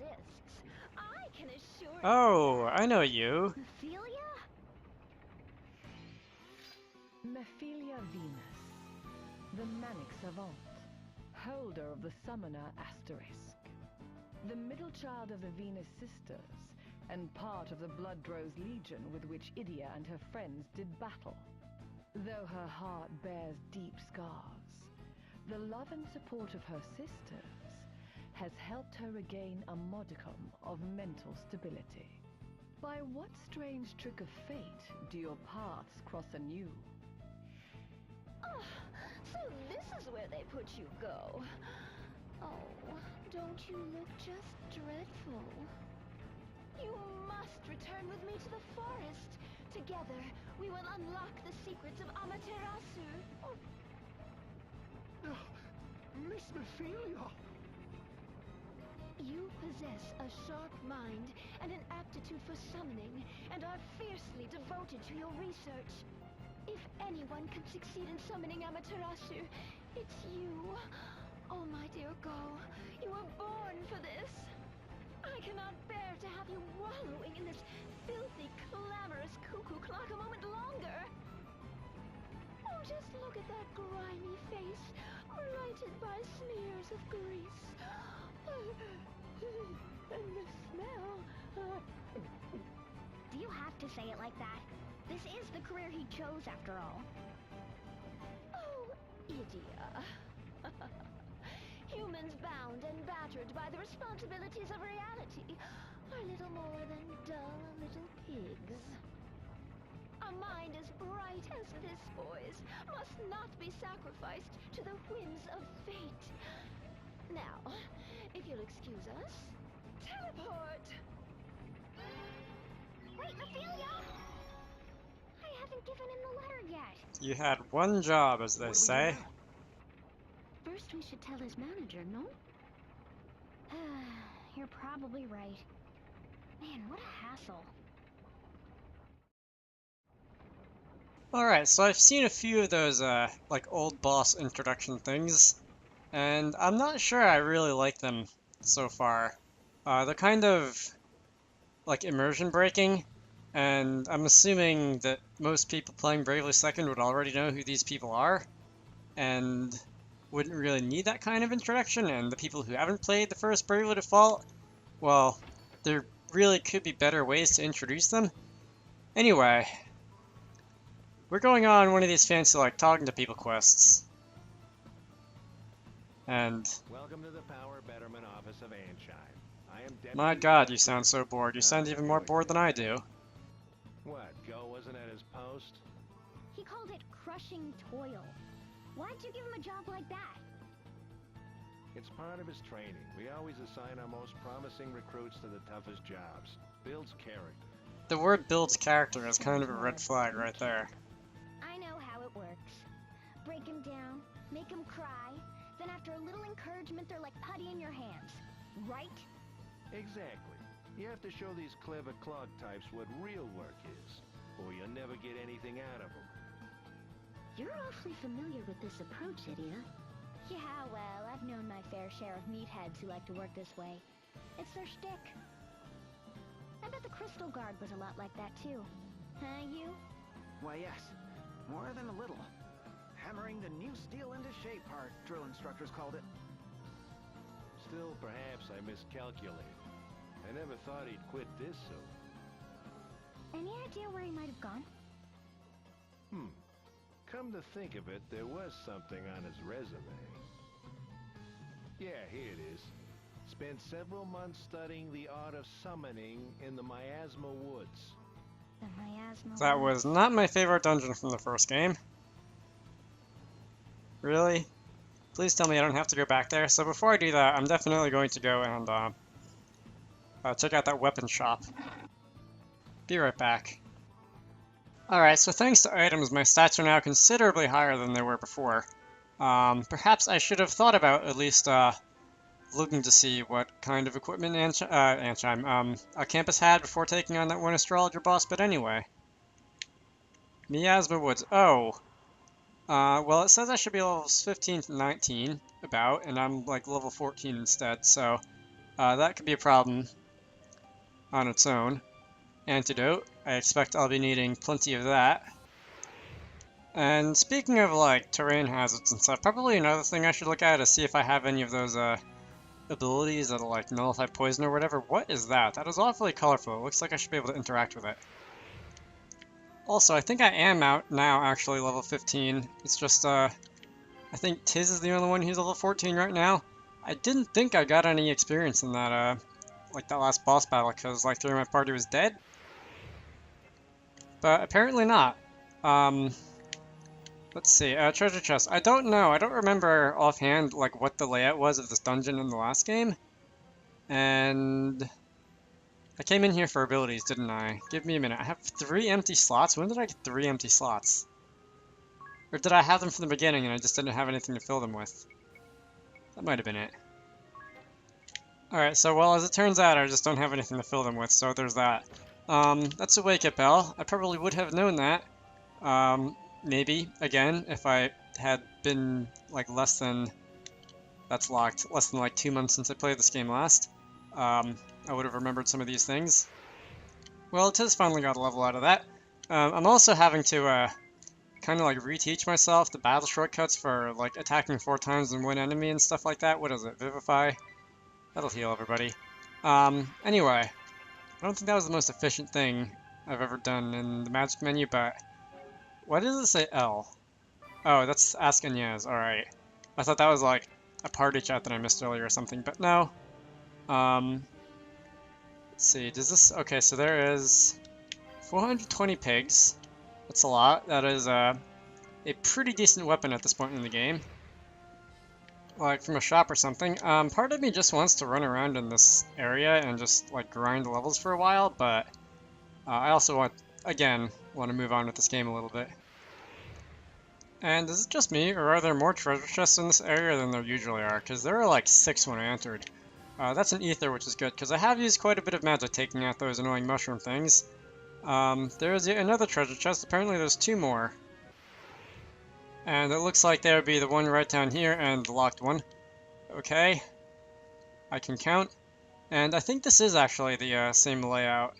exists, I can assure you. Oh, I know you. Mephilia? Mephilia Venus, the manic savant, holder of the summoner asterisk, the middle child of the Venus sisters, and part of the Bloodrose Legion with which Idia and her friends did battle. Though her heart bears deep scars, the love and support of her sisters has helped her regain a modicum of mental stability. By what strange trick of fate do your paths cross anew? Oh, so this is where they put you, go. Oh, don't you look just dreadful? You must return with me to the forest. Together, we will unlock the secrets of Amaterasu. Oh. Miss Mephilia! You possess a sharp mind and an aptitude for summoning, and are fiercely devoted to your research. If anyone can succeed in summoning Amaterasu, it's you. Oh, my dear Go, you were born for this. I cannot bear to have you wallowing in this filthy, clamorous cuckoo clock a moment longer. Oh, just look at that grimy face, blighted by smears of grease. And the smell. Do you have to say it like that? This is the career he chose, after all. Oh, Idia. Humans bound and battered by the responsibilities of reality are little more than dull little pigs. A mind as bright as this boy's must not be sacrificed to the whims of fate. Now, if you'll excuse us, teleport! Wait, Mephilia! I haven't given him the letter yet. You had one job, as they say. First, we should tell his manager, no? You're probably right. Man, what a hassle. Alright, so I've seen a few of those, like, old boss introduction things, and I'm not sure I really like them so far. They're kind of, like, immersion breaking, and I'm assuming that most people playing Bravely Second would already know who these people are, and wouldn't really need that kind of introduction, and the people who haven't played the first Bravely Default, well, there really could be better ways to introduce them. Anyway, we're going on one of these fancy, like, talking to people quests. And Welcome to the Power Betterment Office of Anshine. I am Deputy my god, you sound so bored. You sound even more bored than I do. What, Go wasn't at his post? He called it crushing toil. Why'd you give him a job like that? It's part of his training. We always assign our most promising recruits to the toughest jobs. Builds character. The word builds character is kind of a red flag right there. I know how it works. Break him down, make him cry, then after a little encouragement they're like putty in your hands. Right? Exactly. You have to show these clever clog types what real work is, or you'll never get anything out of them. You're awfully familiar with this approach, Idia. Yeah, well, I've known my fair share of meatheads who like to work this way. It's their shtick. I bet the Crystal Guard was a lot like that, too. Huh, you? Why, yes. More than a little. Hammering the new steel into shape, our drill instructors called it. Still, perhaps I miscalculated. I never thought he'd quit this soon. Any idea where he might have gone? Come to think of it, there was something on his resume. Yeah, here it is. Spent several months studying the art of summoning in the Miasma Woods. The Miasma That Woods. was not my favorite dungeon from the first game. Really? Please tell me I don't have to go back there. So before I do that, I'm definitely going to go and check out that weapon shop. Be right back. Alright, so thanks to items, my stats are now considerably higher than they were before. Perhaps I should have thought about at least looking to see what kind of equipment Campus had before taking on that one astrologer boss, but anyway. Miasma Woods. Oh. Well, it says I should be levels 15 to 19, about, and I'm like level 14 instead, so That could be a problem on its own. Antidote. I expect I'll be needing plenty of that. And speaking of like terrain hazards and stuff, probably another thing I should look at is see if I have any of those abilities that'll like nullify poison or whatever. What is that? That is awfully colorful. It looks like I should be able to interact with it. Also, I think I am out now actually level 15. It's just I think Tiz is the only one who's level 14 right now. I didn't think I got any experience in that like that last boss battle because like 3 of my party was dead. But apparently not. Let's see, treasure chest. I don't know. I don't remember offhand like what the layout was of this dungeon in the last game. And I came in here for abilities, didn't I? Give me a minute. I have 3 empty slots. When did I get 3 empty slots? Or did I have them from the beginning and I just didn't have anything to fill them with? That might have been it. Alright, so well, as it turns out, I just don't have anything to fill them with, so there's that. That's a wake-up bell. I probably would have known that. Maybe, again, if I had been, like, less than... That's locked. Less than, like, 2 months since I played this game last. I would have remembered some of these things. Well, it has finally got a level out of that. I'm also having to, kind of, like, reteach myself the battle shortcuts for, like, attacking 4 times in one enemy and stuff like that. What is it? Vivify? That'll heal everybody. Anyway, I don't think that was the most efficient thing I've ever done in the magic menu, but... Why does it say L? Oh, that's Ask Inez, alright. I thought that was like a party chat that I missed earlier or something, but no. Let's see, does this... Okay, so there is 420 pigs. That's a lot. That is a pretty decent weapon at this point in the game. Like from a shop or something. Part of me just wants to run around in this area and just like grind levels for a while, but I also want to move on with this game a little bit. And is it just me, or are there more treasure chests in this area than there usually are? Because there are like 6 when I entered. That's an ether, which is good, because I have used quite a bit of magic taking out those annoying mushroom things. There is yet another treasure chest. Apparently there's 2 more. And it looks like there would be the one right down here and the locked one. Okay. I can count. And I think this is actually the same layout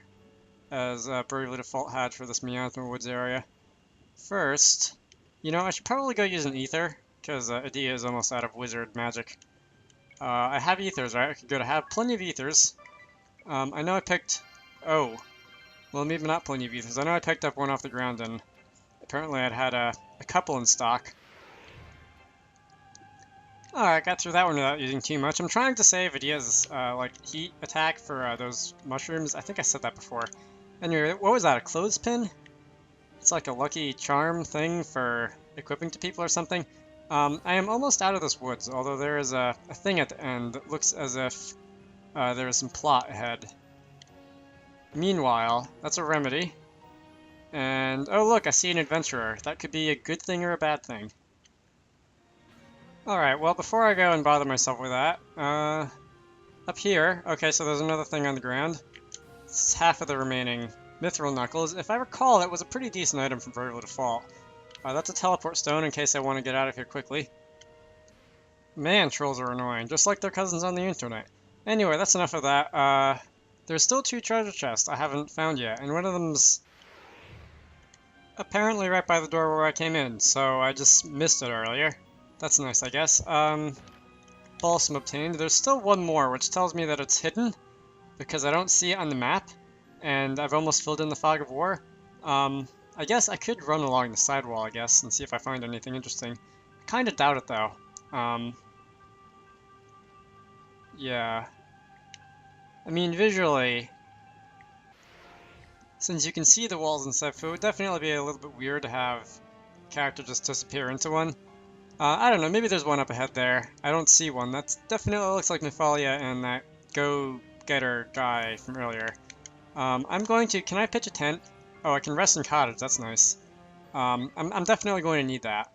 as Bravely Default had for this Miasma Woods area. First, you know, I should probably go use an ether, because Adia is almost out of wizard magic. I have ethers, right? I could go to have plenty of ethers. I know I picked... Oh. Well, maybe not plenty of ethers. I know I picked up one off the ground, and apparently I'd had a couple in stock. Alright, got through that one without using too much. I'm trying to save Adia's, like, heat attack for those mushrooms. I think I said that before. Anyway, what was that, a clothespin? It's like a lucky charm thing for equipping to people or something. I am almost out of this woods, although there is a thing at the end that looks as if there is some plot ahead. Meanwhile, that's a remedy. And, oh look, I see an adventurer. That could be a good thing or a bad thing. Alright, well, before I go and bother myself with that, up here, okay, so there's another thing on the ground. It's half of the remaining mithril knuckles. If I recall, that was a pretty decent item from Bravely Default. That's a teleport stone in case I want to get out of here quickly. Man, trolls are annoying, just like their cousins on the internet. Anyway, that's enough of that. There's still 2 treasure chests I haven't found yet, and one of them's apparently right by the door where I came in, so I just missed it earlier. That's nice, I guess. Balsam obtained. There's still one more, which tells me that it's hidden, because I don't see it on the map, and I've almost filled in the Fog of War. I guess I could run along the sidewall, I guess, and see if I find anything interesting. Kinda doubt it, though. Yeah. I mean, visually, since you can see the walls and stuff, it would definitely be a little bit weird to have a character just disappear into one. I don't know, maybe there's one up ahead there. I don't see one. That definitely looks like Nephalia and that go-getter guy from earlier. I'm going to... Can I pitch a tent? Oh, I can rest in cottage. That's nice. I'm definitely going to need that.